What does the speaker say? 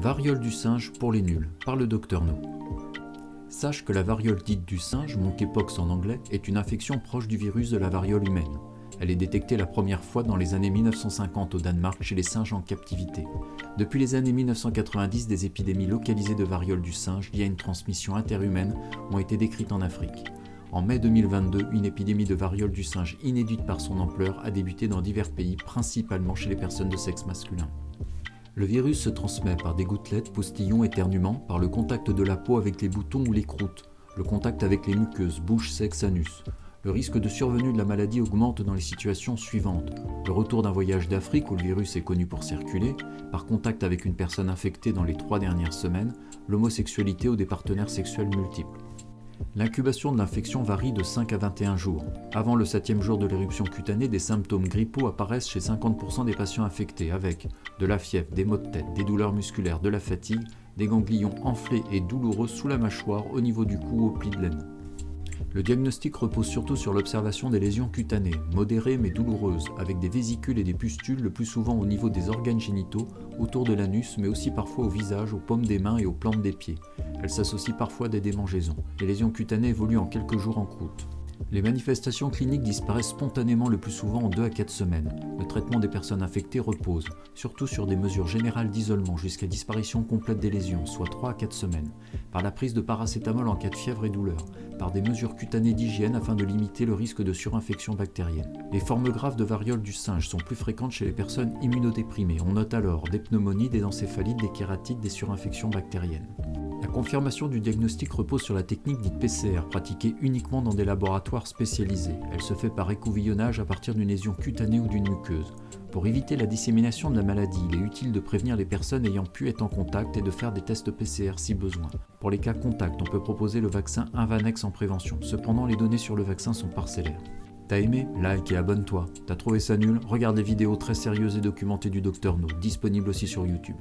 Variole du singe pour les nuls, par le Dr No. Sache que la variole dite du singe, monkeypox en anglais, est une infection proche du virus de la variole humaine. Elle est détectée la première fois dans les années 1950 au Danemark chez les singes en captivité. Depuis les années 1990, des épidémies localisées de variole du singe liées à une transmission interhumaine ont été décrites en Afrique. En mai 2022, une épidémie de variole du singe inédite par son ampleur a débuté dans divers pays, principalement chez les personnes de sexe masculin. Le virus se transmet par des gouttelettes, postillons, éternuements, par le contact de la peau avec les boutons ou les croûtes, le contact avec les muqueuses, bouche, sexe, anus. Le risque de survenue de la maladie augmente dans les situations suivantes. Le retour d'un voyage d'Afrique où le virus est connu pour circuler, par contact avec une personne infectée dans les 3 dernières semaines, l'homosexualité ou des partenaires sexuels multiples. L'incubation de l'infection varie de 5 à 21 jours. Avant le 7e jour de l'éruption cutanée, des symptômes grippaux apparaissent chez 50% des patients infectés avec de la fièvre, des maux de tête, des douleurs musculaires, de la fatigue, des ganglions enflés et douloureux sous la mâchoire, au niveau du cou ou au pli de l'aine. Le diagnostic repose surtout sur l'observation des lésions cutanées, modérées mais douloureuses, avec des vésicules et des pustules le plus souvent au niveau des organes génitaux, autour de l'anus, mais aussi parfois au visage, aux paumes des mains et aux plantes des pieds. Elles s'associent parfois à des démangeaisons. Les lésions cutanées évoluent en quelques jours en croûte. Les manifestations cliniques disparaissent spontanément le plus souvent en 2 à 4 semaines. Le traitement des personnes infectées repose, surtout sur des mesures générales d'isolement jusqu'à disparition complète des lésions, soit 3 à 4 semaines, par la prise de paracétamol en cas de fièvre et douleur, par des mesures cutanées d'hygiène afin de limiter le risque de surinfection bactérienne. Les formes graves de variole du singe sont plus fréquentes chez les personnes immunodéprimées. On note alors des pneumonies, des encéphalites, des kératites, des surinfections bactériennes. La confirmation du diagnostic repose sur la technique dite PCR, pratiquée uniquement dans des laboratoires spécialisés. Elle se fait par écouvillonnage à partir d'une lésion cutanée ou d'une muqueuse. Pour éviter la dissémination de la maladie, il est utile de prévenir les personnes ayant pu être en contact et de faire des tests PCR si besoin. Pour les cas contacts, on peut proposer le vaccin Invanex en prévention. Cependant, les données sur le vaccin sont parcellaires. T'as aimé? Like et abonne-toi. T'as trouvé ça nul? Regarde les vidéos très sérieuses et documentées du Dr No, disponibles aussi sur YouTube.